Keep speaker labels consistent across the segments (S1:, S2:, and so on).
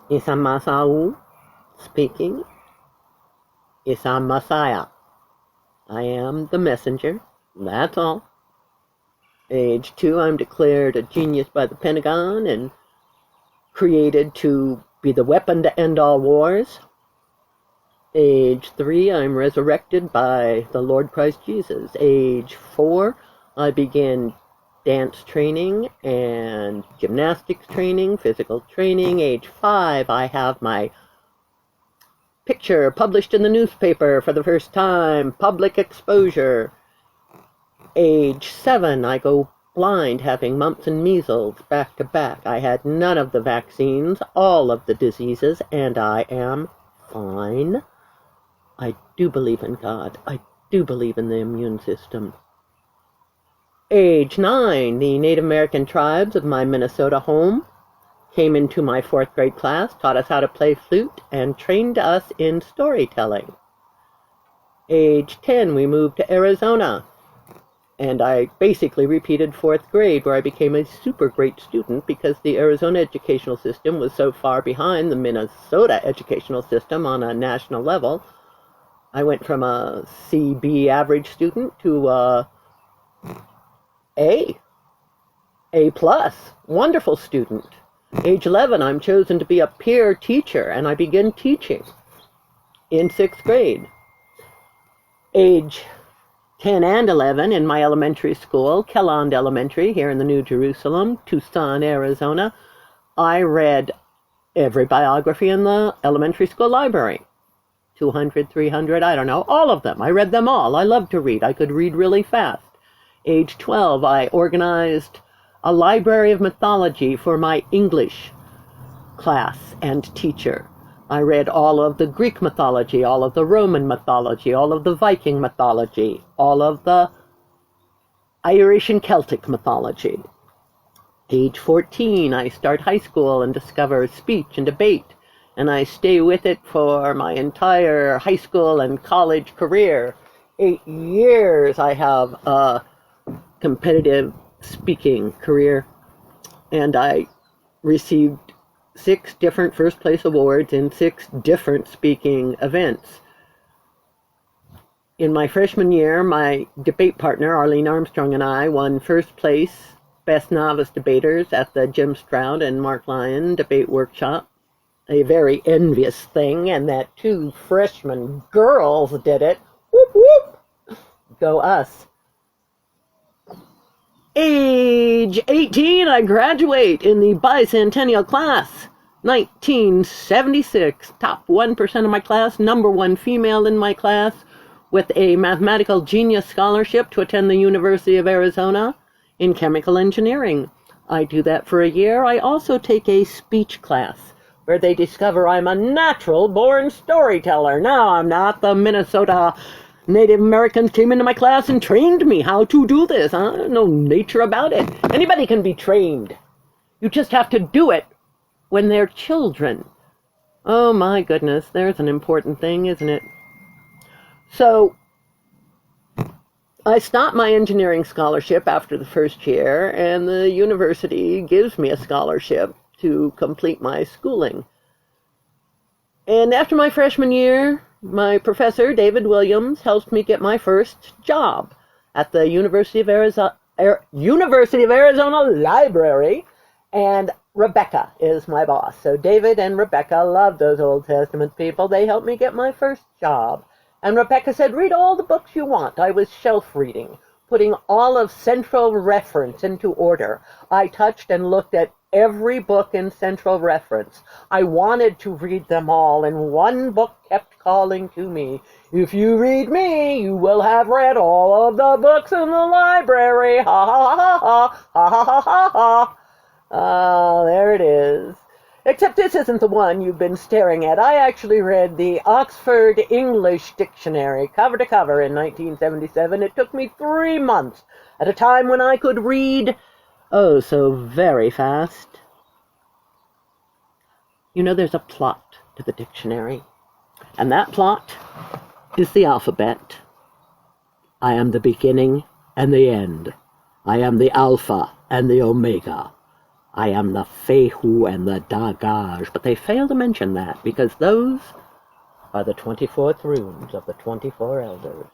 S1: Isa Masau speaking. Isa Messiah. I am the messenger. That's all. Age 2, I'm declared a genius by the Pentagon and created to be the weapon to end all wars. Age 3, I'm resurrected by the Lord Christ Jesus. Age 4, I began dance training and gymnastics training, physical training. Age 5, I have my picture published in the newspaper for the first time, public exposure. Age 7, I go blind, having mumps and measles back to back. I had none of the vaccines, all of the diseases, and I am fine. I do believe in God. I do believe in the immune system. Age 9, the Native American tribes of my Minnesota home came into my 4th grade class, taught us how to play flute, and trained us in storytelling. Age 10, we moved to Arizona, and I basically repeated 4th grade, where I became a super great student because the Arizona educational system was so far behind the Minnesota educational system on a national level. I went from a C/B average student to A plus, wonderful student. Age 11, I'm chosen to be a peer teacher, and I begin teaching in 6th grade. Age 10 and 11, in my elementary school, Kelland Elementary, here in the New Jerusalem, Tucson, Arizona, I read every biography in the elementary school library. 200, 300, I don't know, all of them. I read them all. I loved to read. I could read really fast. Age 12, I organized a library of mythology for my English class and teacher. I read all of the Greek mythology, all of the Roman mythology, all of the Viking mythology, all of the Irish and Celtic mythology. Age 14, I start high school and discover speech and debate, and I stay with it for my entire high school and college career. 8 years I have a competitive speaking career, and I received 6 different first place awards in 6 different speaking events. In my freshman year, my debate partner, Arlene Armstrong, and I won first place Best Novice Debaters at the Jim Stroud and Mark Lyon Debate Workshop. A very envious thing, and that 2 freshman girls did it. Whoop, whoop! Go us. Age 18, I graduate in the bicentennial class. 1976, top 1% of my class, number 1 female in my class, with a mathematical genius scholarship to attend the University of Arizona in chemical engineering. I do that for a year. I also take a speech class where they discover I'm a natural-born storyteller. Now, I'm not. The Minnesota Native Americans came into my class and trained me how to do this. I know nature about it. Anybody can be trained. You just have to do it when they're children. Oh my goodness, there's an important thing, isn't it? So, I stopped my engineering scholarship after the first year, and the university gives me a scholarship to complete my schooling. And after my freshman year, my professor, David Williams, helped me get my first job at the University of Arizona Library, and Rebecca is my boss. So David and Rebecca love those Old Testament people. They helped me get my first job. And Rebecca said, read all the books you want. I was shelf reading, putting all of Central Reference into order. I touched and looked at every book in Central Reference. I wanted to read them all, and one book kept calling to me. If you read me, you will have read all of the books in the library. Ha ha ha ha ha ha ha ha ha. Ah, there it is. Except this isn't the one you've been staring at. I actually read the Oxford English Dictionary cover to cover in 1977. It took me 3 months at a time when I could read, oh, so very fast. You know, there's a plot to the dictionary, and that plot is the alphabet. I am the beginning and the end. I am the Alpha and the Omega. I am the Fehu and the Dagaj, but they fail to mention that because those are the 24th runes of the 24 elders.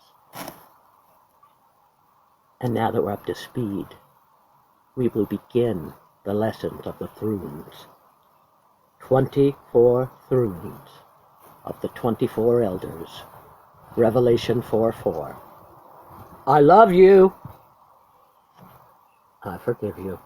S1: And now that we're up to speed, we will begin the lessons of the Thrunes. 24 Thrunes of the 24 elders. Revelation 4:4. I love you. I forgive you.